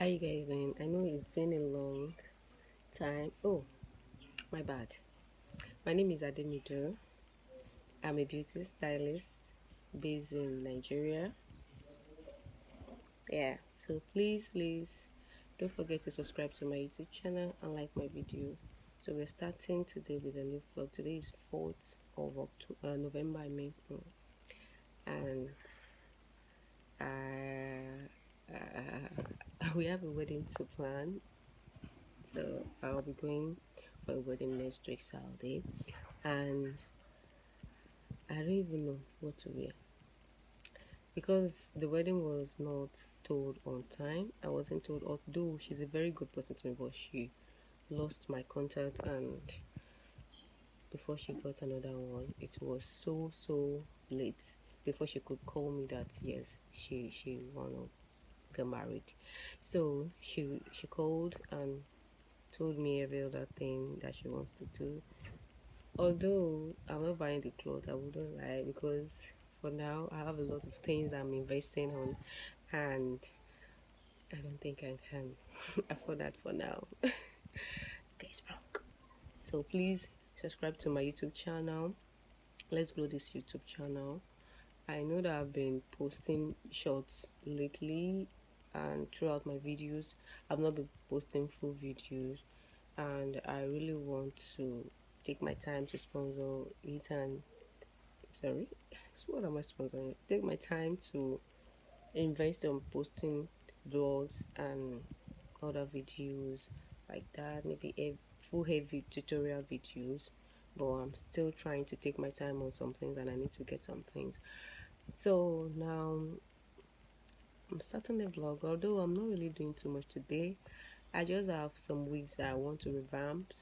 How you guys doing? I know it's been a long time. Oh, my bad. My name is Ademi Dun. I'm a beauty stylist based in Nigeria. Yeah. So please don't forget to subscribe to my YouTube channel and like my video. So we're starting today with a new vlog. Today is 4th of November. And we have a wedding to plan. So I'll be going for a wedding next week Saturday, and I don't even know what to wear because the wedding was not told on time. I wasn't told, although she's a very good person to me, but she lost my contact, and before she got another one, it was so late before she could call me that yes, she wanna get married. So she called and told me every other thing that she wants to do. Although I'm not buying the clothes, I wouldn't lie, because for now I have a lot of things I'm investing on, and I don't think I can afford that for now. Guys, broke. So please subscribe to my YouTube channel. Let's grow this YouTube channel. I know that I've been posting shorts lately, and throughout my videos I've not been posting full videos, and I really want to take my time to sponsor it. And sorry, so what am I sponsoring? Take my time to invest on posting vlogs and other videos like that, maybe a full heavy tutorial videos, but I'm still trying to take my time on some things, and I need to get some things. So now I'm starting the vlog, although I'm not really doing too much today. I just have some wigs that I want to revamp.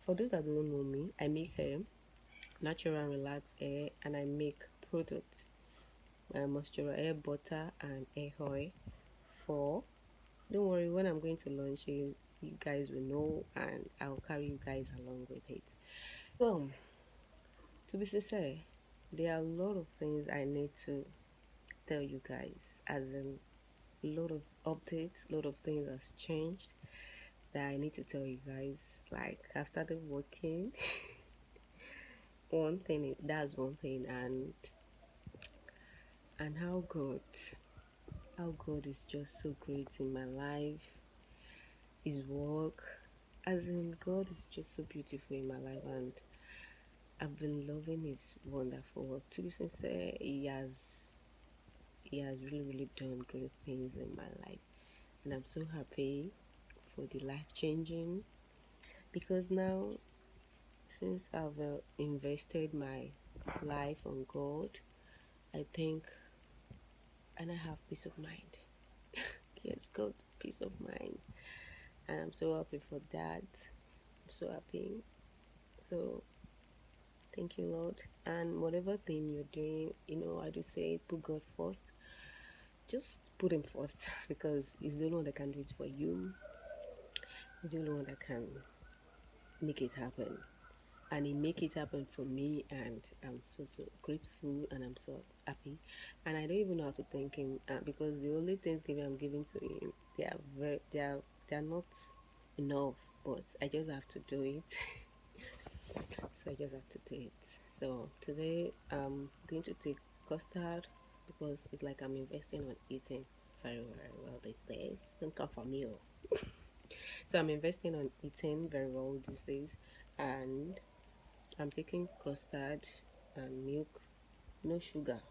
For those that don't know me, I make hair, natural and relaxed hair, and I make products, moisturizer, hair butter and hair oil. For don't worry, when I'm going to launch it, you guys will know, and I'll carry you guys along with it. So to be sincere, there are a lot of things I need to tell you guys, as in a lot of updates, a lot of things has changed that I need to tell you guys. Like, I've started working. That's one thing. And how God is just so great in my life, his work, as in God is just so beautiful in my life, and I've been loving his wonderful work. To be sincere, he has really done great things in my life, and I'm so happy for the life changing, because now, since I've invested my life on God, I think, and I have peace of mind. Yes, God, peace of mind, and I'm so happy for that. I'm so happy. So thank you, Lord. And whatever thing you're doing, I do say put God first. Just put him first, because he's the only one that can do it for you. He's the only one that can make it happen, and he make it happen for me, and I'm so grateful, and I'm so happy, and I don't even know how to thank him, because the only thanksgiving I'm giving to him, they are not enough, but I just have to do it. So I just have to do it. So today I'm going to take custard, because it's like I'm investing on eating very well these days. Don't come for me. So I'm investing on eating very well these days, and I'm taking custard and milk, no sugar.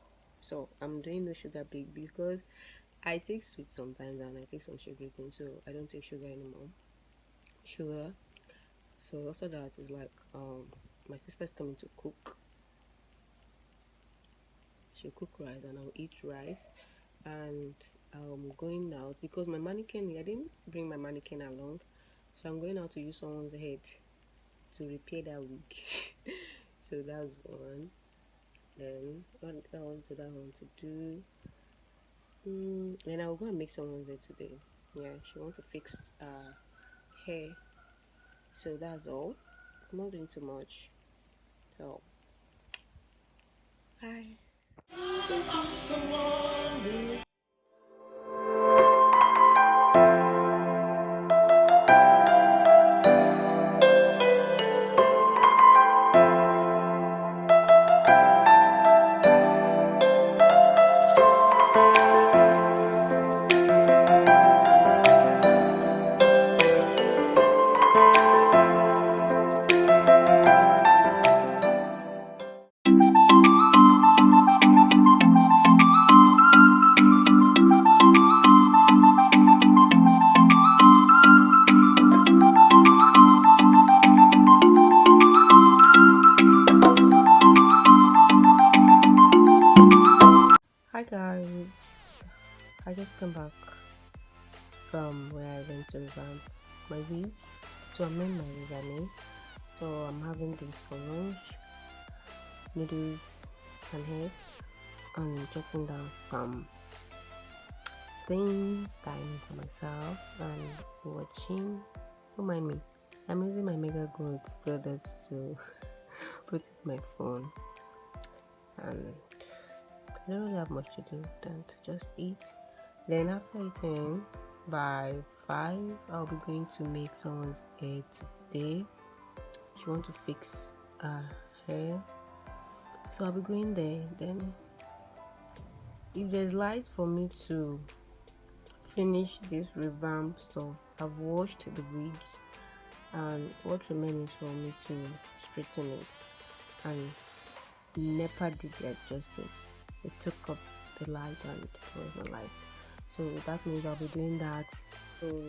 So I'm doing no sugar big, because I take sweet sometimes and I take some sugary things, so I don't take sugar anymore. Sugar. So after that is like my sister's coming to cook. She'll cook rice and I'll eat rice, and I'm going out because my mannequin, I didn't bring my mannequin along, so I'm going out to use someone's head to repair that wig. So that's one. Then what else did I want to do? Then I'll go and make someone's hair today. Yeah, she wants to fix hair. So that's all. I'm not doing too much. So bye. from where I went to revamp my wig, to amend my wig, I mean. So I'm having this for lunch, noodles and hair, and jotting down some things that I need for myself and watching. Don't mind me. I'm using my Mega Growth products to protect my phone, and I don't really have much to do than to just eat. Then after eating, by 5, I'll be going to make someone's hair today. She wants to fix her hair, so I'll be going there. Then if there's light for me to finish this revamp stuff, I've washed the wigs, and what remains for me to straighten it. And NEPA did their justice. It took up the light and there was no light. So that means I'll be doing that. Late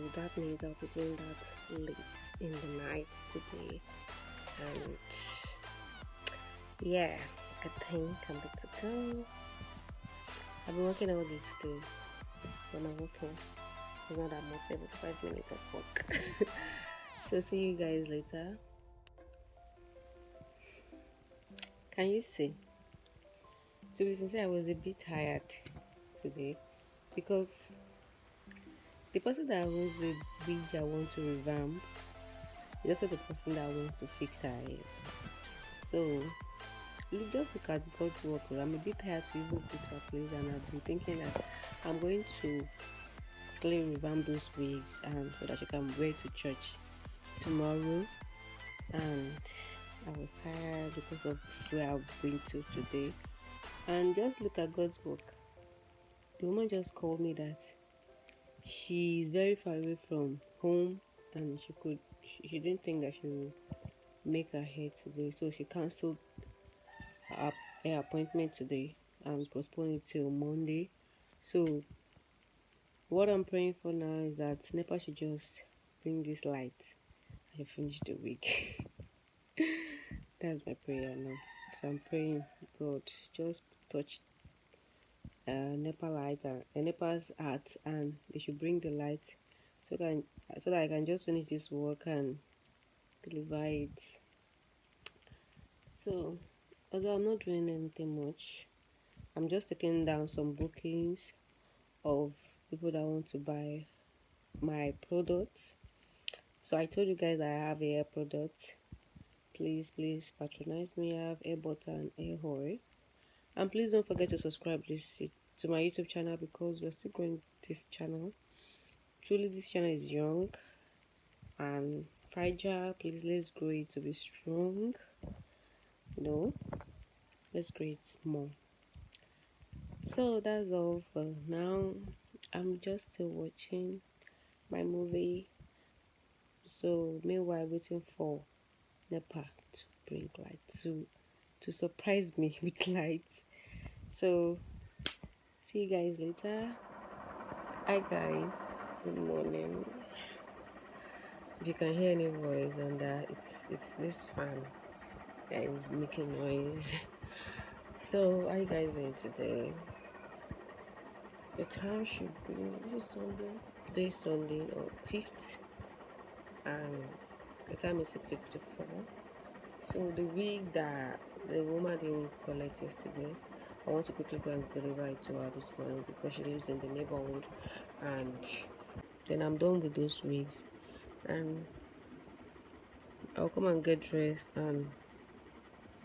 in the night today. And yeah, I think I'm good to go. I've been working all day today. When I'm working, it's not that much, every 5 minutes of work. So see you guys later. Can you see? To be sincere, I was a bit tired today because the person that owns the wig I want to revamp is also the person that wants to fix her hair. So just look at God's work. I'm a bit tired to even put her place, and I've been thinking that I'm going to quickly revamp those wigs and so that she can wear to church tomorrow. And I was tired because of where I've been to today. And just look at God's work. The woman just called me that she's very far away from home and she didn't think that she would make her hair today, so she cancelled her appointment today and postponed it till Monday. So what I'm praying for now is that NEPA should just bring this light and finish the week. That's my prayer now. So I'm praying, God, just touch NEPA light and NEPA's heart, and they should bring the light so that I can just finish this work and deliver it. So although I'm not doing anything much, I'm just taking down some bookings of people that want to buy my products. So I told you guys that I have a hair product. Please patronize me. I have hair butter and hair oil. And please don't forget to subscribe to my YouTube channel, because we're still growing this channel. Truly, this channel is young and fragile. Please, let's grow it to be strong. Let's grow it more. So that's all for now. I'm just still watching my movie. So meanwhile, waiting for NEPA to bring light, to surprise me with light. So see you guys later. Hi guys, good morning. If you can hear any voice under, it's this fan that is making noise. So how you guys doing today? The time should be, this is Sunday. Today is Sunday or 5th, and the time is 6:54. So the wig that the woman didn't collect yesterday, I want to quickly go and deliver it to her this morning because she lives in the neighborhood, and then I'm done with those wigs and I'll come and get dressed and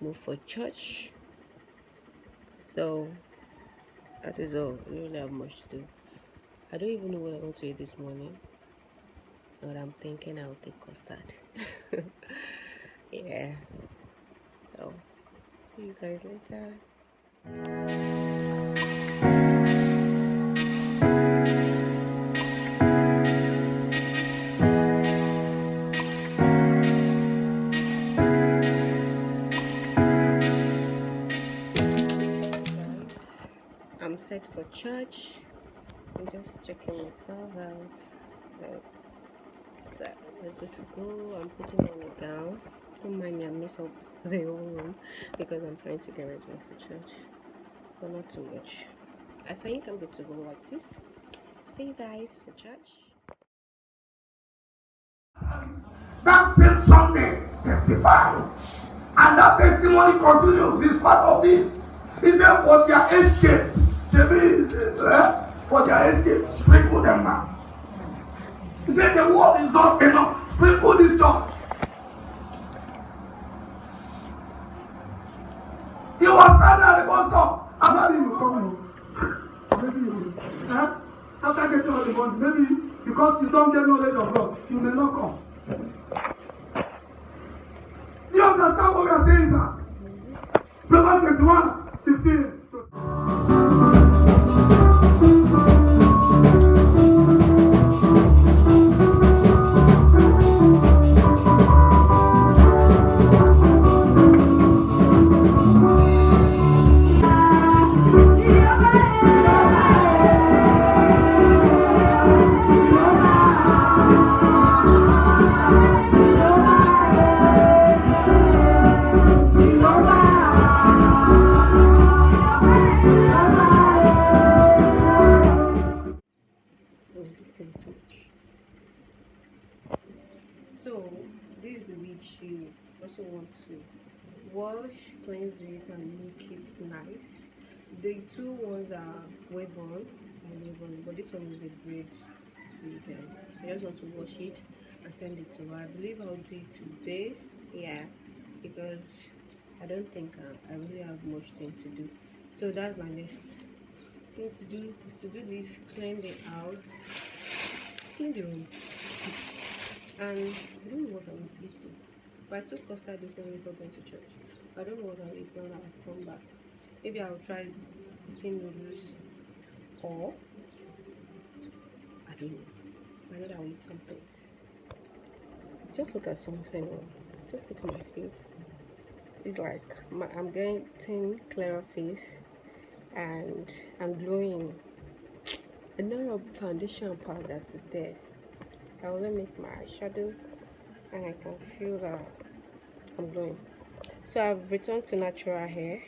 move for church. So that is all. I don't really have much to do. I don't even know what I want to eat this morning, but I'm thinking I'll take custard. Yeah. So see you guys later. I'm set for church. I'm just checking myself out. So we're good to go. I'm putting on a gown. Don't mind me, I mess up the whole room because I'm trying to get ready for church, but not too much. I think I'm good to go like this. See you guys for church. That same Sunday testify. And that testimony continues. It's part of this. He said, for their escape, for their escape, sprinkle them now. He said, the word is not enough. Sprinkle this church. He was standing at the bus stop. And maybe you come. Maybe you after getting all the money, maybe because you don't get knowledge of God, you may not come. Do you understand what we are saying, sir? Proverbs this thing is too much. So this is the wig you also want to wash, cleanse it, and make it nice. The two ones are wave on and wave on, but this one is a braid wig. I just want to wash it and send it to her. I believe I'll do it today, yeah, because I don't think I really have much thing to do. So that's my next thing to do, is to do this, clean the house, clean the room, and I don't know what I will eat though. But I took custard this morning before going to church. I don't know what I'll eat when I come back. Maybe I'll try eating noodles, or I don't know. I know that I'll eat something. Just look at something. Just look at my face. It's like I'm getting clearer face, and I'm glowing. Another foundation part that's there. I will make my eyeshadow, and I can feel that I'm glowing. So I've returned to natural hair,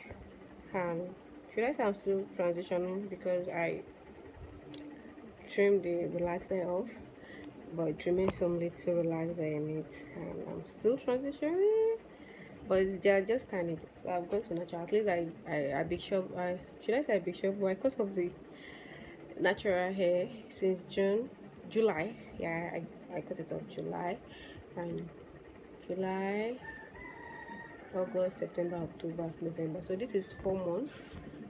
and should I say I'm still transitioning because I trimmed the relaxer off, but it remains some little relaxer in it, and I'm still transitioning. But it's just tiny. So I've gone to natural. At least I big shop. Should I say I big shop? Why? Because of the natural hair since July. Yeah, I cut it off July, and July, August, September, October, November. So this is 4 months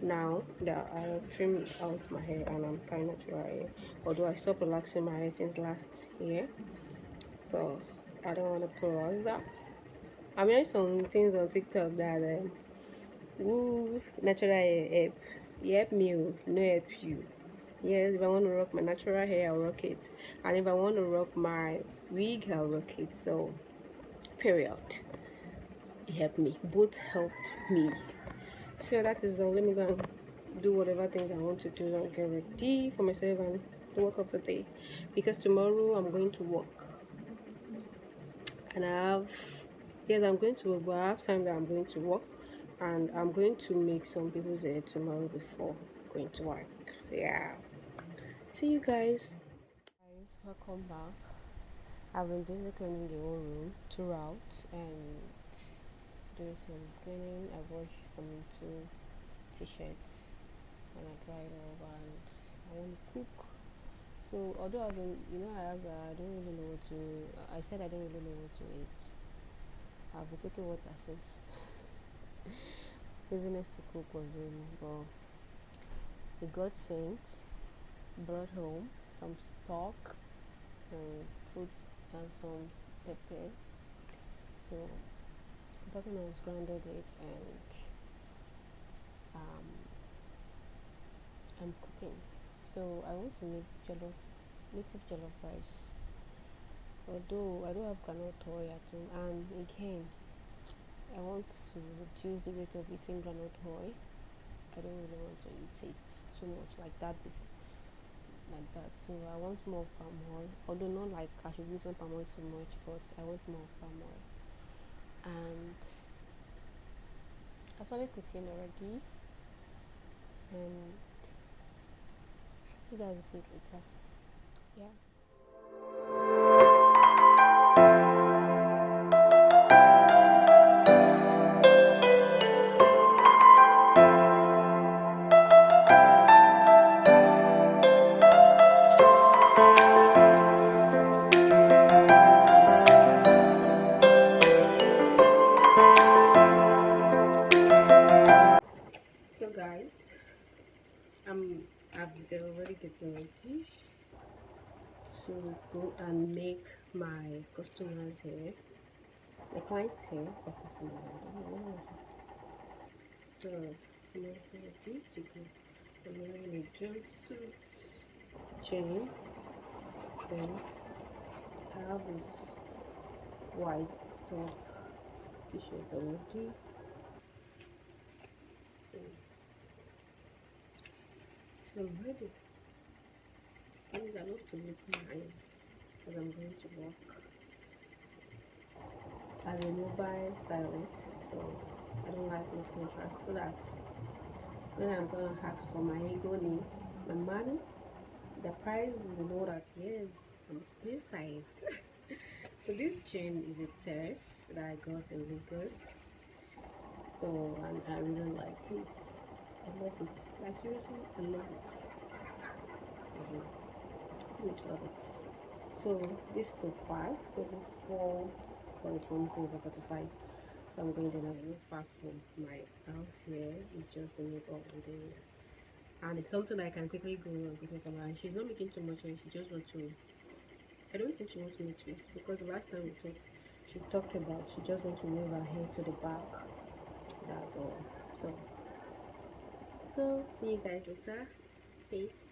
now that I have trimmed out my hair, and I'm kind of natural hair. Although I stopped relaxing my hair since last year, so I don't want to prolong that. I'm hearing some things on TikTok that woo, natural hair help. You help me, no help you. Yes, if I want to rock my natural hair, I'll rock it, and if I want to rock my wig, I'll rock it. So period. It helped me, both helped me. So that is all. Let me go and do whatever things I want to do and get ready for myself and the work of the day, because tomorrow I'm going to work, and I'm going to work, but I have time that I'm going to work, and I'm going to make some people's hair tomorrow before going to work. Yeah, see you guys. Welcome back. I've been busy cleaning the whole room throughout and doing some cleaning. I washed some two t-shirts and I dried off, and I want to cook. So although I've been, I don't really know what to. I said I don't really know what to eat. I've been cooking water since. Business to cook was really, but it got sent, brought home some stock and fruits and some pepper. So the person has grounded it, and I'm cooking. So I want to make native jollof rice. Although I don't have groundnut oil at home, and again, I want to reduce the rate of eating groundnut oil. I don't really want to eat it too much like that before. Like that, so I want more palm oil, although not like I should use palm oil too much, but I want more palm oil. And I started cooking already, and you guys will see it later. Yeah. to go and make my customers hair, the client's hair, or customer hair, I don't know. So I'm going to this to go. I'm wearing a jumpsuit chain. Then I have this white top t-shirt already. So, so I'm ready. Things I love to look nice as I'm going to work as a mobile stylist. So I don't like looking trash. So that when I'm gonna ask for my egoni, my money, the price will know that yes, I'm expensive. So this chain is a theft that I got in Lagos. So and I really like it. I love it. Like seriously, I love it. So much love it. So this to 5, maybe 4 for something over 45. So I'm going to have not far from my house here. It's just the neighborhood area. And it's something I can quickly go and quickly come out. And she's not making too much and she just wants to, I don't think she wants me to twist because the last time we talked, she talked about she just wants to move her hair to the back. That's all. So see you guys later. Peace.